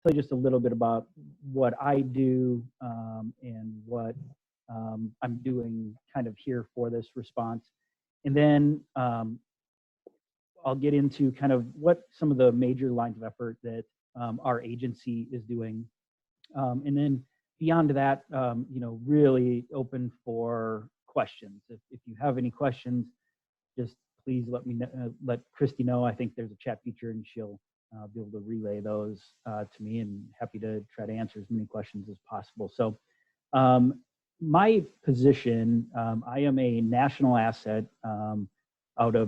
tell you just a little bit about what I do and what I'm doing kind of here for this response. And then I'll get into kind of what some of the major lines of effort that our agency is doing. And then beyond that, really open for questions. If you have any questions, just please let Christy know. I think there's a chat feature and she'll be able to relay those to me, and happy to try to answer as many questions as possible. So my position, I am a national asset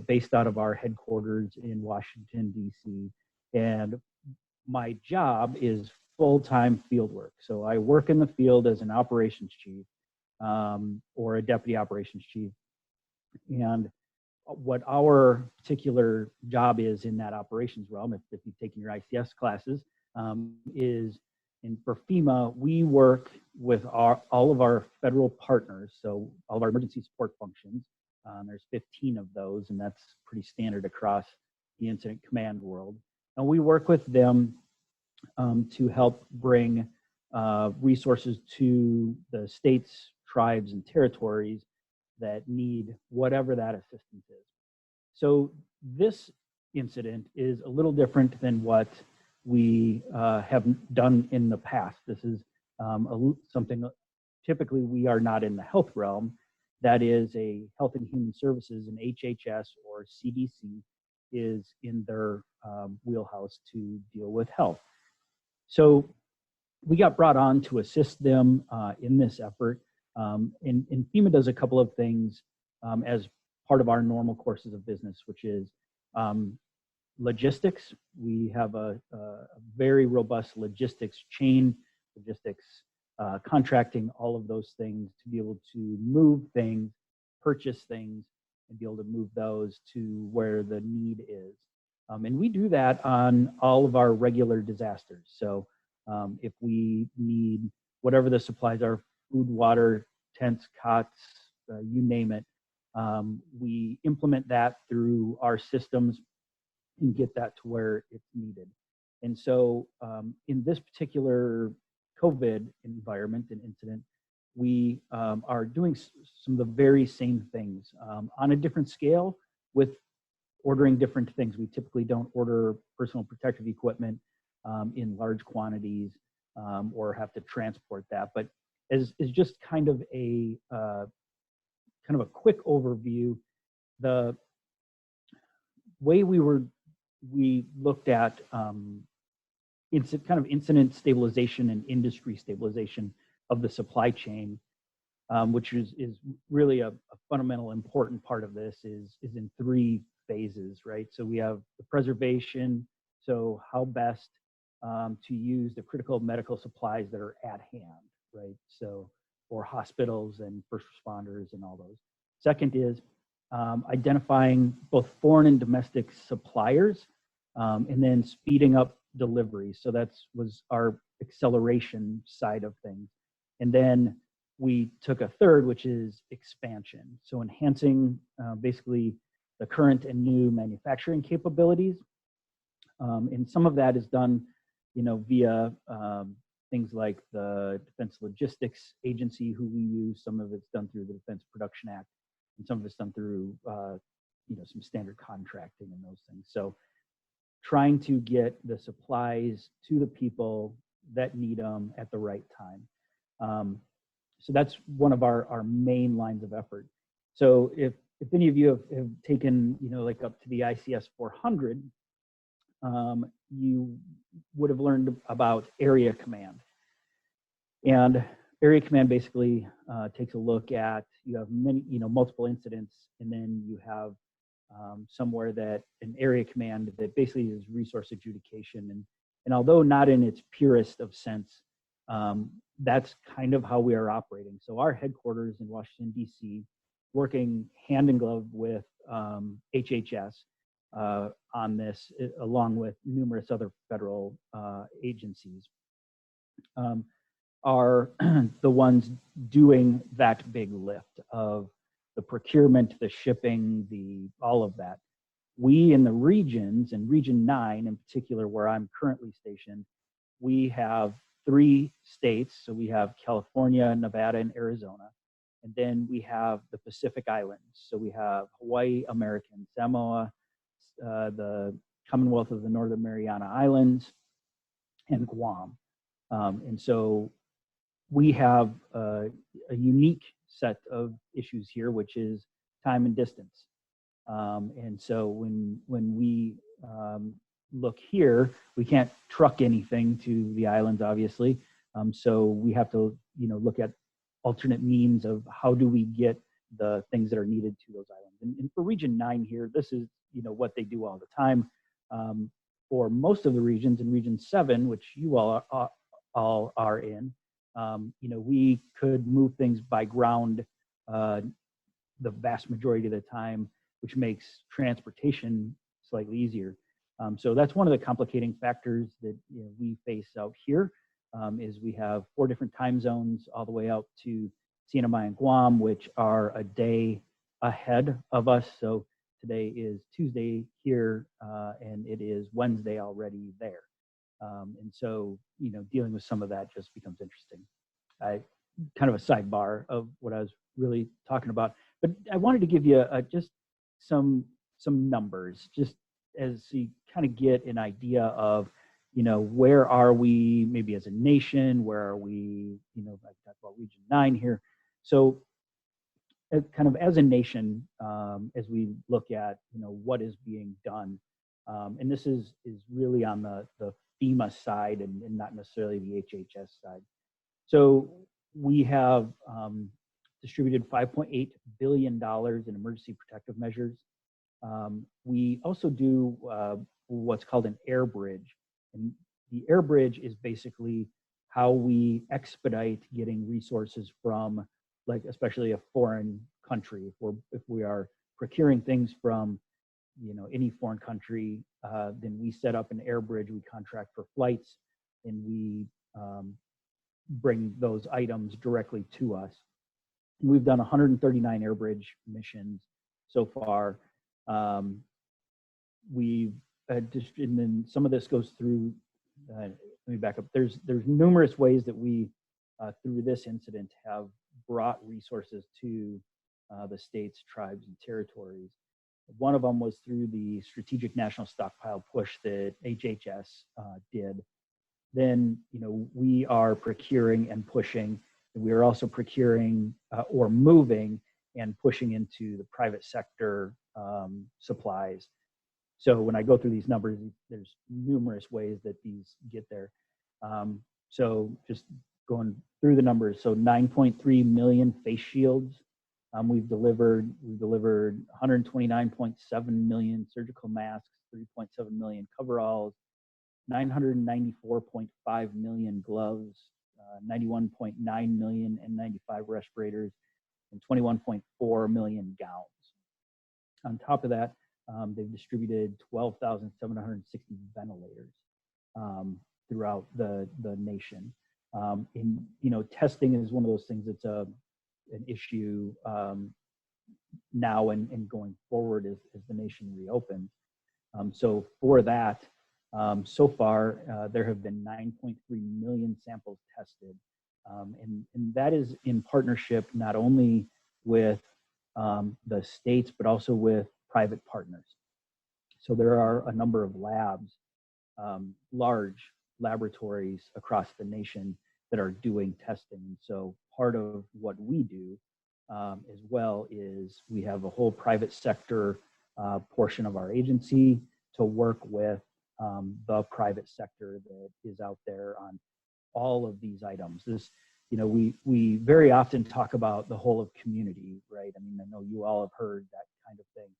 based out of our headquarters in Washington, D.C. And my job is full-time field work. So I work in the field as an operations chief or a deputy operations chief. And what our particular job is in that operations realm, if you've taken your ICS classes, is for FEMA, we work with all of our federal partners, so all of our emergency support functions. There's 15 of those, and that's pretty standard across the incident command world. And we work with them to help bring resources to the states, tribes, and territories that need whatever that assistance is. So this incident is a little different than what we have done in the past. This is something typically we are not in the health realm. That is a Health and Human Services, and HHS or CDC is in their wheelhouse to deal with health. So we got brought on to assist them in this effort. And FEMA does a couple of things as part of our normal courses of business, which is logistics. We have a very robust logistics chain, logistics, contracting, all of those things to be able to move things, purchase things, and be able to move those to where the need is. And we do that on all of our regular disasters. So if we need whatever the supplies are, food, water, tents, cots, you name it, we implement that through our systems and get that to where it's needed. And so in this particular COVID environment and incident, we are doing some of the very same things on a different scale with ordering different things. We typically don't order personal protective equipment in large quantities or have to transport that. But as just kind of a quick overview, the way we looked at incident stabilization and industry stabilization of the supply chain, which is really a fundamental important part of this, is in 3 phases, right? So we have the preservation, so how best to use the critical medical supplies that are at hand, right? So for hospitals and first responders and all those. Second is identifying both foreign and domestic suppliers, and then speeding up delivery. So was our acceleration side of things. And then we took a third, which is expansion. So enhancing basically the current and new manufacturing capabilities. And some of that is done, via things like the Defense Logistics Agency, who we use. Some of it's done through the Defense Production Act, and some of it's done through, some standard contracting and those things. So trying to get the supplies to the people that need them at the right time. So that's one of our main lines of effort. So if any of you have taken, like up to the ICS 400, you would have learned about area command. And area command basically takes a look at, you have multiple incidents, and then you have somewhere that an area command that basically is resource adjudication. And although not in its purest of sense, that's kind of how we are operating. So our headquarters in Washington, D.C., working hand in glove with HHS on this, along with numerous other federal agencies, are the ones doing that big lift of the procurement, the shipping, all of that. We in the regions, and Region 9 in particular, where I'm currently stationed, we have 3 states. So we have California, Nevada, and Arizona. And then we have the Pacific Islands. So we have Hawaii, American Samoa, the Commonwealth of the Northern Mariana Islands, and Guam. And so we have a unique set of issues here, which is time and distance. And so when we look here, we can't truck anything to the islands, obviously. So we have to, look at alternate means of how do we get the things that are needed to those islands. And for Region 9 here, this is, what they do all the time. For most of the regions, in Region 7, which you all are in, we could move things by ground the vast majority of the time, which makes transportation slightly easier. So that's one of the complicating factors that we face out here, is we have 4 different time zones all the way out to CNMI and Guam, which are a day ahead of us. So today is Tuesday here, and it is Wednesday already there. And so, dealing with some of that just becomes interesting. Kind of a sidebar of what I was really talking about, but I wanted to give you just some numbers, just as you kind of get an idea of, where are we maybe as a nation, where are we, I talked about Region 9 here. So kind of as a nation, as we look at, what is being done, and this is really on the FEMA side and not necessarily the HHS side. So we have distributed $5.8 billion in emergency protective measures. We also do what's called an air bridge. And the air bridge is basically how we expedite getting resources from, like, especially a foreign country. If we are procuring things from, any foreign country, then we set up an air bridge, we contract for flights, and we bring those items directly to us. We've done 139 air bridge missions so far. We've and then some of this goes through, let me back up. There's numerous ways that we, through this incident, have brought resources to the states, tribes, and territories. One of them was through the Strategic National Stockpile push that HHS did. Then, we are procuring and pushing. We are also procuring or moving and pushing into the private sector supplies. So when I go through these numbers, there's numerous ways that these get there. So just going through the numbers, so 9.3 million face shields. We've delivered 129.7 million surgical masks, 3.7 million coveralls, 994.5 million gloves, 91.9 million N95 respirators, and 21.4 million gowns. On top of that, they've distributed 12,760 ventilators throughout the nation. Testing is one of those things that's an issue now and going forward as the nation reopens. So for that, so far, there have been 9.3 million samples tested. And that is in partnership not only with the states, but also with private partners. So there are a number of labs, large laboratories across the nation that are doing testing. So part of what we do as well is we have a whole private sector portion of our agency to work with the private sector that is out there on all of these items. This, we very often talk about the whole of community, right? I mean, I know you all have heard that kind of thing.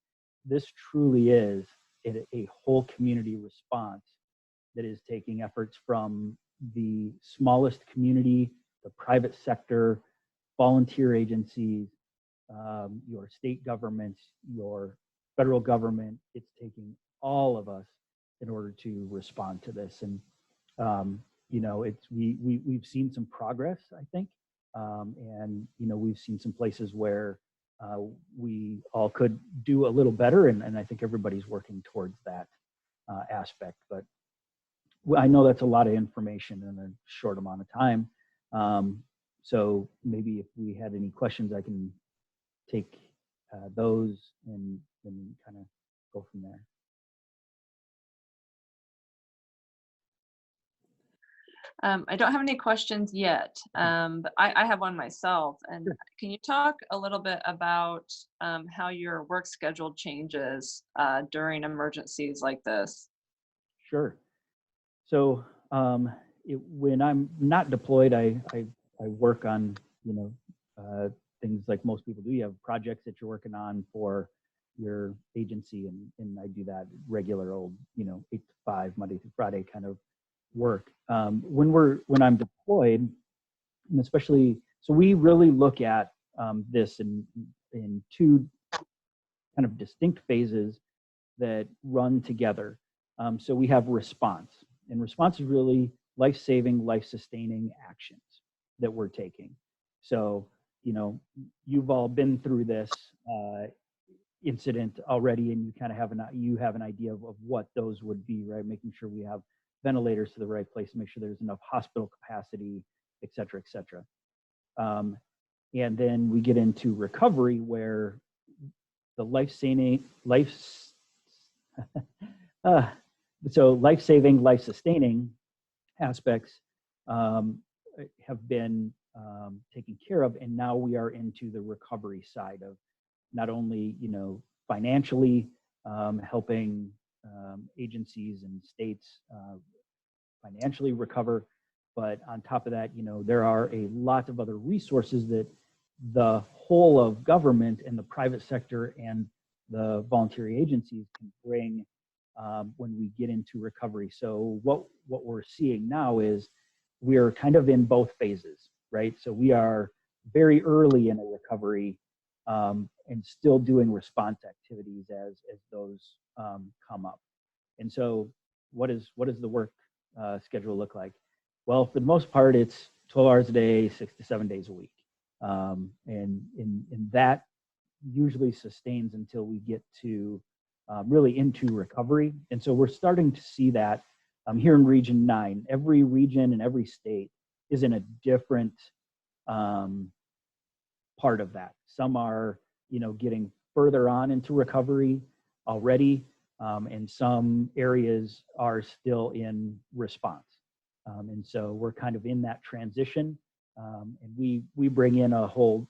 This truly is a whole community response that is taking efforts from the smallest community, the private sector, volunteer agencies, your state governments, your federal government. It's taking all of us in order to respond to this. And we've seen some progress, I think, and we've seen some places where we all could do a little better, and I think everybody's working towards that aspect. But I know that's a lot of information in a short amount of time. So maybe if we had any questions, I can take those and kind of go from there. I don't have any questions yet, but I have one myself. And Sure. can you talk a little bit about how your work schedule changes during emergencies like this? Sure. So when I'm not deployed, I work on, things like most people do. You have projects that you're working on for your agency, and I do that regular old, 8 to 5, Monday through Friday kind of work. When I'm deployed, and especially, so we really look at this in two kind of distinct phases that run together. So we have response, and response is really life-saving, life-sustaining actions that we're taking. So, you've all been through this incident already, and you kind of have an idea of what those would be, right? Making sure we have ventilators to the right place, make sure there's enough hospital capacity, et cetera, et cetera. And then we get into recovery, where the life-saving, life-sustaining aspects have been taken care of, and now we are into the recovery side of not only, financially helping agencies and states financially recover, but on top of that, there are a lot of other resources that the whole of government and the private sector and the voluntary agencies can bring when we get into recovery. So what we're seeing now is we're kind of in both phases, right? So we are very early in a recovery and still doing response activities as those come up. And so what does the work schedule look like? Well, for the most part, it's 12 hours a day, 6 to 7 days a week. And that usually sustains until we get to really into recovery. And so we're starting to see that here in Region 9. Every region and every state is in a different part of that. Some are, getting further on into recovery already, and some areas are still in response. And so we're kind of in that transition, and we bring in a whole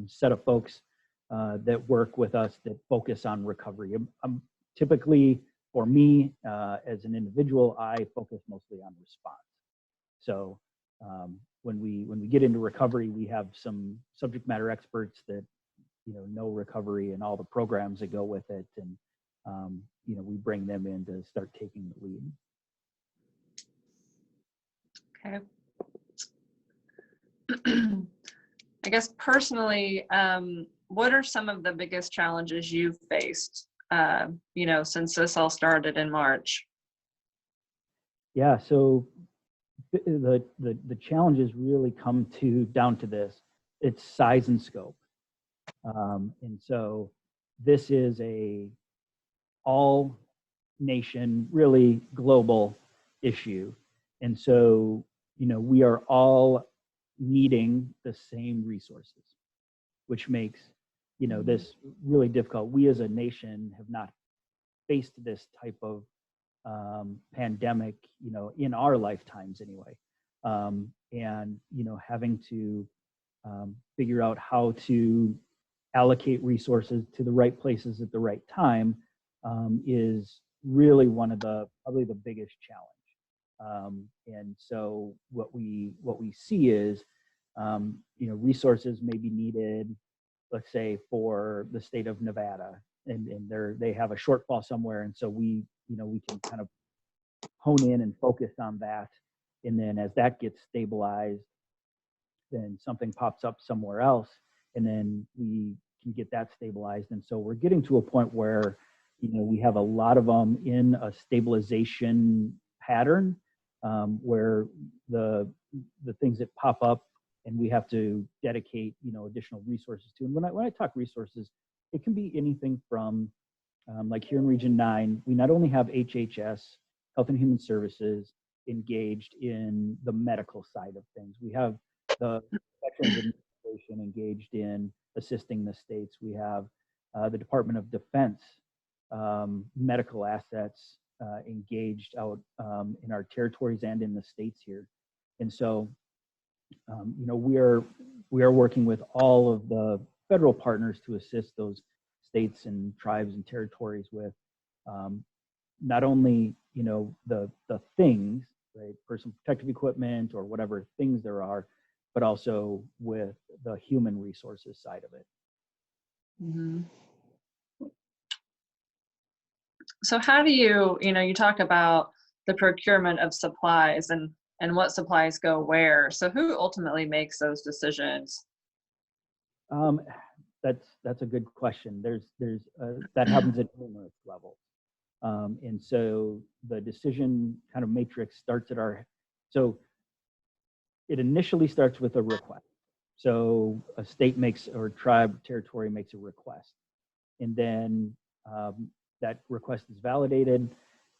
set of folks that work with us that focus on recovery. Typically, for me as an individual, I focus mostly on response. So when we get into recovery, we have some subject matter experts that know recovery and all the programs that go with it, and we bring them in to start taking the lead. Okay. I guess personally, what are some of the biggest challenges you've faced, since this all started in March? Yeah, so the challenges really come down to this. It's size and scope. And so this is a all nation, really global issue. And so, we are all needing the same resources, which makes, this really difficult. We as a nation have not faced this type of pandemic, in our lifetimes anyway. And, having to figure out how to allocate resources to the right places at the right time is really one of probably the biggest challenge. And so what we see is, resources may be needed, let's say, for the state of Nevada, and they have a shortfall somewhere, and so we can kind of hone in and focus on that, and then as that gets stabilized, then something pops up somewhere else, and then we can get that stabilized. And so we're getting to a point where we have a lot of them in a stabilization pattern, where the things that pop up and we have to dedicate additional resources to. And when I talk resources, it can be anything from like here in Region 9, we not only have HHS Health and Human Services engaged in the medical side of things. We have the Veterans Administration engaged in assisting the states. We have the Department of Defense medical assets engaged out in our territories and in the states here. And so, we are working with all of the federal partners to assist those states and tribes and territories with not only the things, right, personal protective equipment or whatever things there are, but also with the human resources side of it. Mm-hmm. So how do you talk about the procurement of supplies and what supplies go where? So who ultimately makes those decisions? That's a good question. There's that happens at numerous levels. And so the decision kind of matrix starts at so it initially starts with a request. So a state or tribe, territory makes a request. And then that request is validated,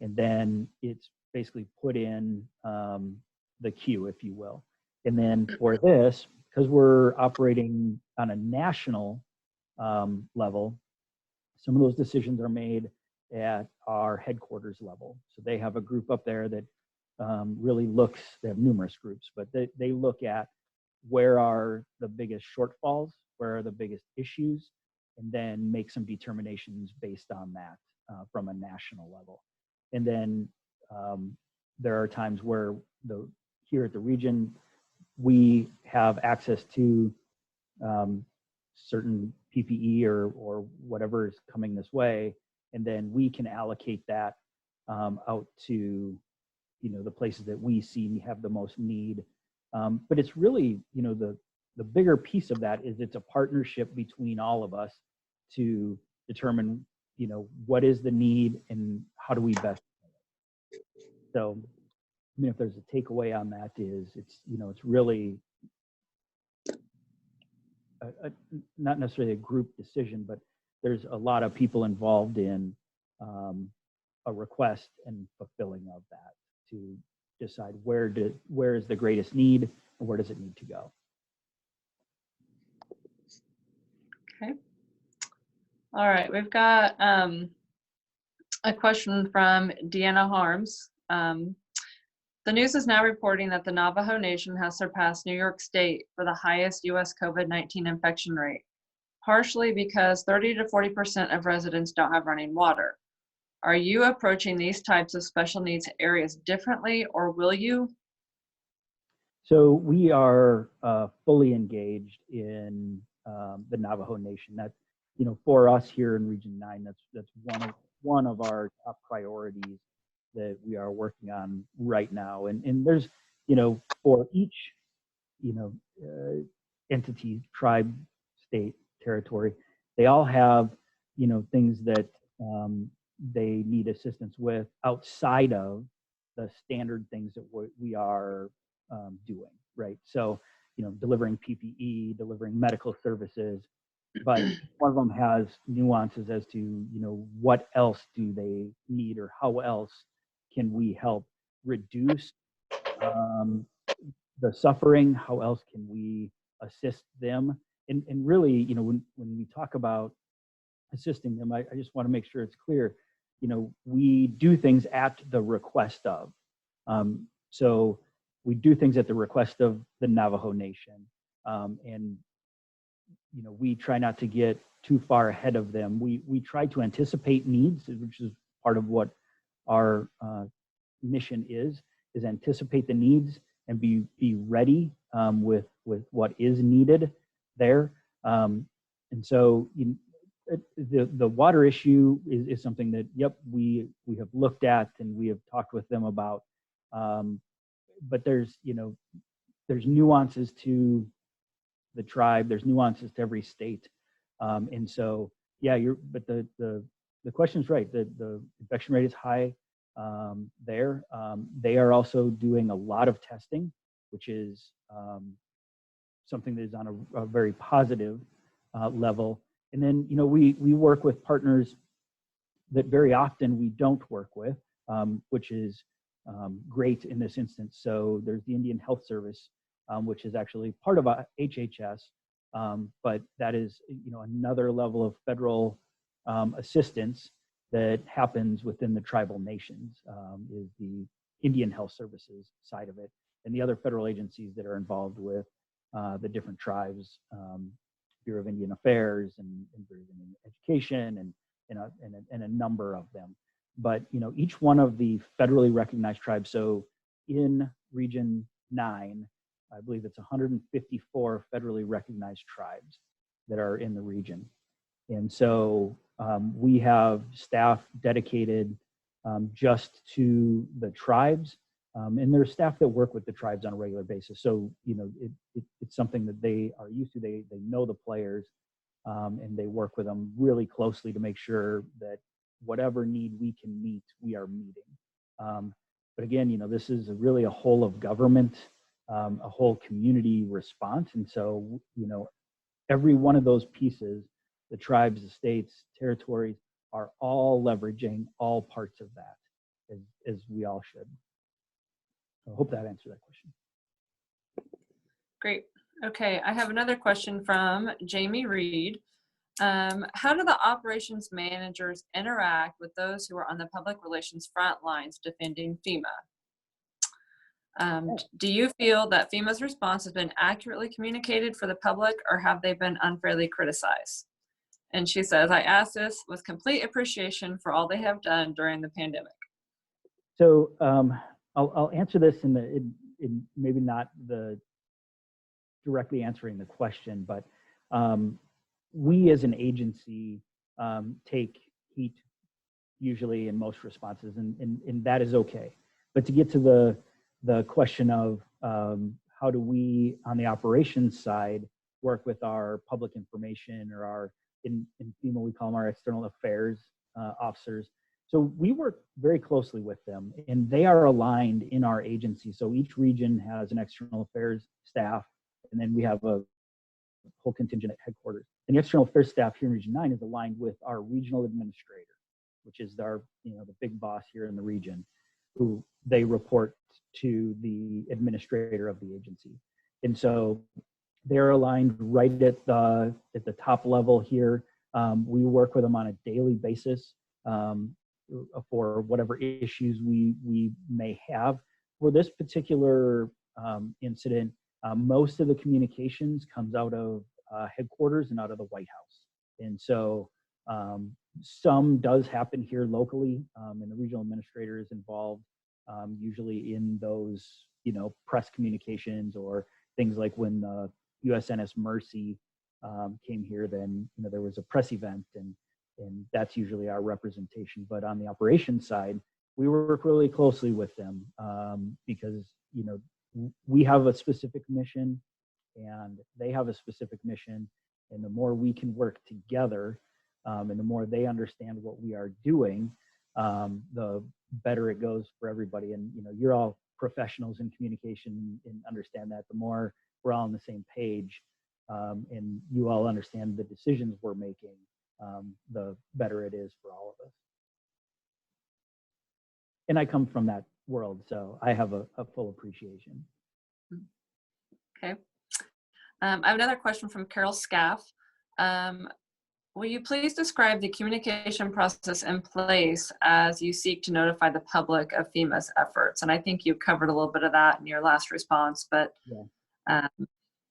and then it's basically put in the queue, if you will. And then for this, because we're operating on a national level, some of those decisions are made at our headquarters level. So they have a group up there that really looks, they have numerous groups, but they look at where are the biggest shortfalls, where are the biggest issues, and then make some determinations based on that from a national level. And then there are times where here at the region, we have access to certain PPE or whatever is coming this way, and then we can allocate that out to the places that we see have the most need. But it's really the bigger piece of that is it's a partnership between all of us to determine what is the need and how do we best. So if there's a takeaway on that is it's really not necessarily a group decision, but there's a lot of people involved in a request and fulfilling of that to decide where is the greatest need and where does it need to go. Okay. All right, we've got a question from Deanna Harms. The news is now reporting that the Navajo Nation has surpassed New York State for the highest U.S. COVID-19 infection rate, partially because 30 to 40% of residents don't have running water. Are you approaching these types of special needs areas differently, or will you? So we are fully engaged in the Navajo Nation. That, for us here in Region 9, that's one of our top priorities that we are working on right now. And there's, for each, entity, tribe, state, territory, they all have, things that they need assistance with outside of the standard things that we are doing, right? So, delivering PPE, delivering medical services, but one of them has nuances as to, what else do they need or how else can we help reduce the suffering? How else can we assist them? And really, when we talk about assisting them, I just want to make sure it's clear, we do things at the request of. So we do things at the request of the Navajo Nation. And, we try not to get too far ahead of them. We try to anticipate needs, which is part of what our mission is anticipate the needs and be ready with what is needed there. And so the water issue is something that, we have looked at and we have talked with them about. But there's nuances to the tribe. There's nuances to every state. And so, but the question's right. The infection rate is high there. They are also doing a lot of testing, which is something that is on a very positive level. And then, we work with partners that very often we don't work with. which is great in this instance. So there's the Indian Health Service, which is actually part of HHS, but that is another level of federal assistance that happens within the tribal nations, is the Indian Health Services side of it, and the other federal agencies that are involved with the different tribes, Bureau of Indian Affairs and Bureau of Indian Education, and a number of them. But each one of the federally recognized tribes. So in Region 9, I believe it's 154 federally recognized tribes that are in the region. And so we have staff dedicated just to the tribes, and there's staff that work with the tribes on a regular basis. So it's something that they are used to. They know the players, and they work with them really closely to make sure that whatever need we can meet, we are meeting. But again, this is really a whole of government, a whole community response. And so, every one of those pieces, the tribes, the states, territories, are all leveraging all parts of that, as we all should. I hope that answered that question. Great. Okay, I have another question from Jamie Reed. How do the operations managers interact with those who are on the public relations front lines defending FEMA? Do you feel that FEMA's response has been accurately communicated for the public, or have they been unfairly criticized? And she says, I ask this with complete appreciation for all they have done during the pandemic. So I'll answer this in maybe not the directly answering the question, but we as an agency take heat usually in most responses, and that is okay. But to get to the question of how do we on the operations side work with our public information, or our in FEMA we call them our external affairs officers. So we work very closely with them, and they are aligned in our agency. So each region has an external affairs staff, and then we have a whole contingent at headquarters. And the external affairs staff here in Region 9 is aligned with our regional administrator, which is our, the big boss here in the region, who they report to the administrator of the agency. And so they're aligned right at the top level here. We work with them on a daily basis for whatever issues we may have. For this particular incident, most of the communications comes out of headquarters and out of the White House. And so some does happen here locally, and the regional administrator is involved usually in those, press communications, or things like when the USNS Mercy came here, then, there was a press event, and that's usually our representation. But on the operations side, we work really closely with them because, we have a specific mission and they have a specific mission. And the more we can work together and the more they understand what we are doing, the better it goes for everybody. And, you're all professionals in communication and understand that. The more we're all on the same page and you all understand the decisions we're making, the better it is for all of us. And I come from that world, so I have a full appreciation. Okay. I have another question from Carol Scaff. Will you please describe the communication process in place as you seek to notify the public of FEMA's efforts? And I think you covered a little bit of that in your last response, but. Yeah.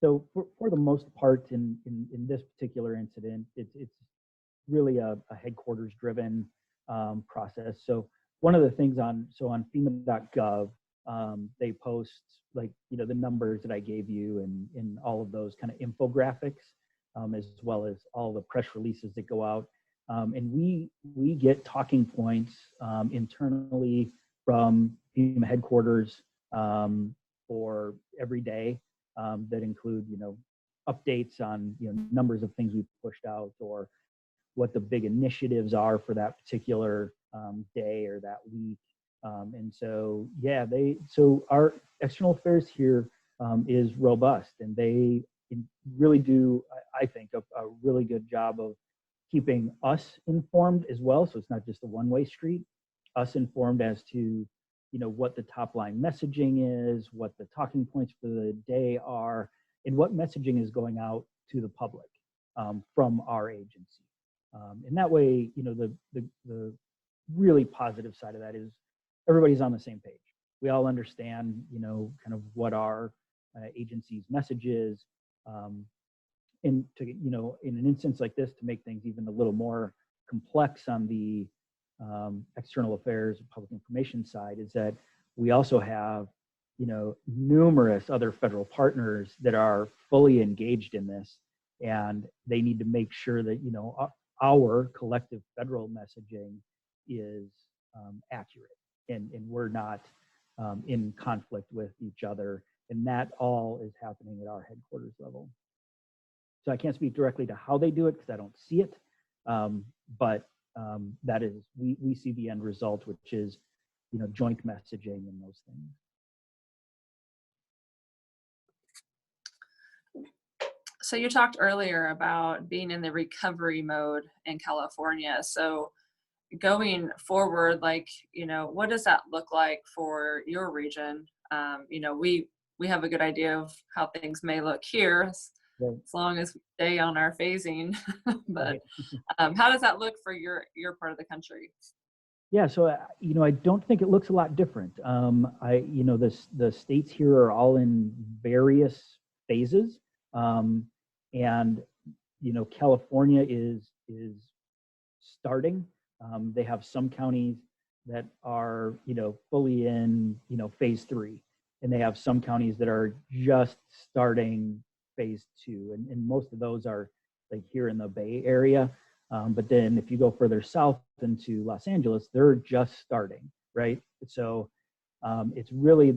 So for the most part in this particular incident, it's really a headquarters driven process. So one of the things on FEMA.gov, they post the numbers that I gave you and all of those kind of infographics, as well as all the press releases that go out. And we get talking points internally from FEMA headquarters for every day that include, updates on, numbers of things we've pushed out, or what the big initiatives are for that particular day or that week. And so, so our external affairs here is robust, and they really do, I think, a really good job of keeping us informed as well. So it's not just a one-way street. us informed as to, what the top line messaging is, what the talking points for the day are, and what messaging is going out to the public from our agency. And that way, the really positive side of that is everybody's on the same page. We all understand, kind of what our agency's message is. And to, in an instance like this, to make things even a little more complex on the external affairs and public information side, is that we also have, numerous other federal partners that are fully engaged in this, and they need to make sure that, our collective federal messaging is accurate, and we're not in conflict with each other. And that all is happening at our headquarters level. So I can't speak directly to how they do it because I don't see it, but that is, we see the end result, which is, joint messaging and those things. So you talked earlier about being in the recovery mode in California. So going forward, what does that look like for your region? We have a good idea of how things may look here, as long as we stay on our phasing. But how does that look for your part of the country? Yeah, so I don't think it looks a lot different. The states here are all in various phases, and California is starting. They have some counties that are fully in phase 3, and they have some counties that are just starting phase 2, and most of those are like here in the Bay Area. But then if you go further south into Los Angeles, they're just starting, right? So it's really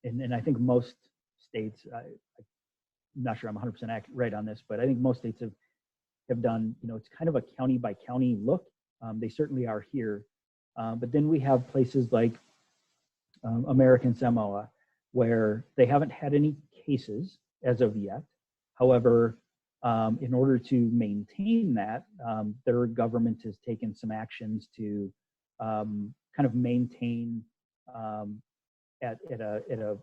and I think most states, I'm not sure I'm 100% right on this, but I think most states have done, it's kind of a county by county look. They certainly are here. But then we have places like American Samoa, where they haven't had any cases as of yet. However, in order to maintain that, their government has taken some actions to kind of maintain at a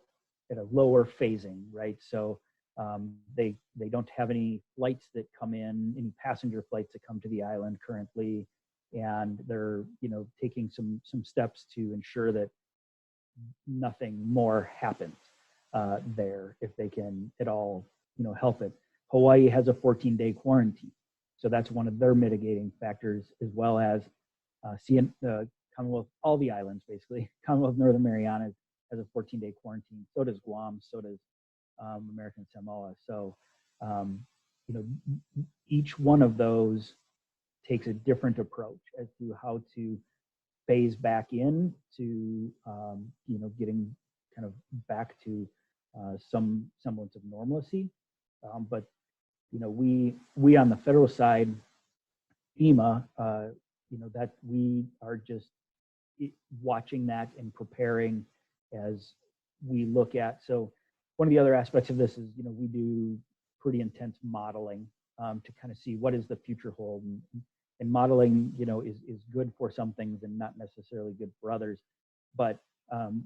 lower phasing, right? So they don't have any flights that come in, any passenger flights that come to the island currently, and they're taking some steps to ensure that nothing more happens there if they can at all help it. Hawaii has a 14-day quarantine, so that's one of their mitigating factors, as well as Commonwealth, all the islands basically. Commonwealth Northern Marianas has a 14-day quarantine. So does Guam. So does American Samoa. So each one of those takes a different approach as to how to phase back in to getting kind of back to some semblance of normalcy. But we on the federal side, FEMA, that we are just watching that and preparing as we look at. So one of the other aspects of this is, we do pretty intense modeling to kind of see what does the future hold. And modeling, is good for some things and not necessarily good for others. But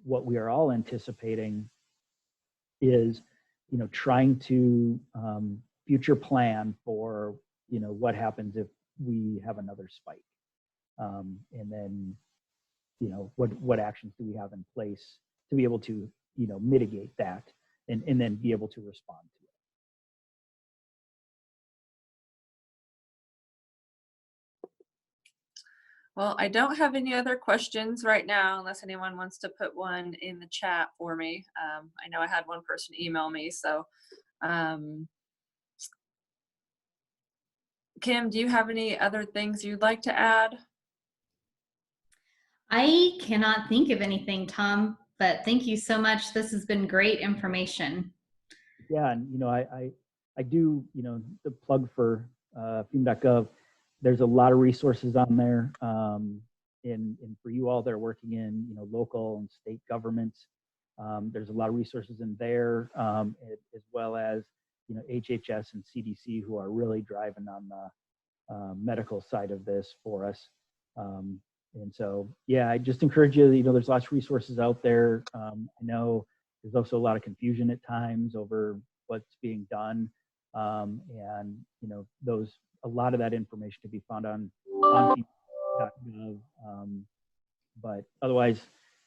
what we are all anticipating is, trying to future plan for, what happens if we have another spike. And then, what actions do we have in place to be able to, mitigate that and then be able to respond to it. Well, I don't have any other questions right now, unless anyone wants to put one in the chat for me. I know I had one person email me, so Kim, do you have any other things you'd like to add? I cannot think of anything, Tom, but thank you so much. This has been great information. Yeah, and I do, the plug for FEMA.gov. There's a lot of resources on there, and for you all that are working in local and state governments. There's a lot of resources in there, as well as HHS and CDC, who are really driving on the medical side of this for us. And so, yeah, I just encourage you, there's lots of resources out there. I know there's also a lot of confusion at times over what's being done. And, a lot of that information can be found on FEMA.gov. But otherwise,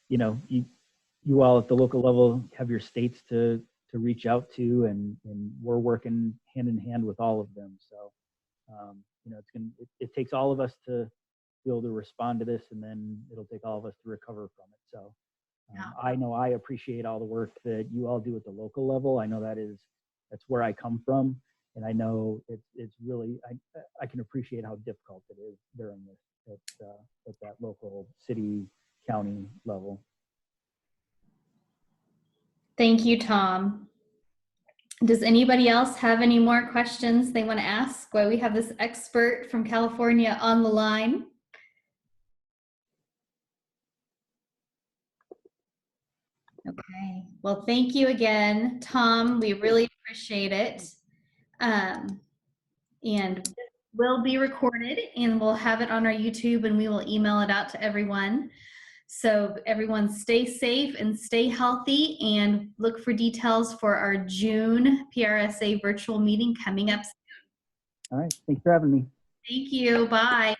you all at the local level have your states to reach out to, and we're working hand in hand with all of them. So, it takes all of us to be able to respond to this, and then it'll take all of us to recover from it. So I know I appreciate all the work that you all do at the local level. I know that's where I come from, and I know it's really, I can appreciate how difficult it is during this at that local city, county level. Thank you, Tom. Does anybody else have any more questions they want to ask while we have this expert from California on the line? Okay, well, thank you again, Tom. We really appreciate it. And will be recorded, and we'll have it on our YouTube, and we will email it out to everyone. So everyone stay safe and stay healthy, and look for details for our June PRSA virtual meeting coming up soon. All right, thanks for having me. Thank you, bye.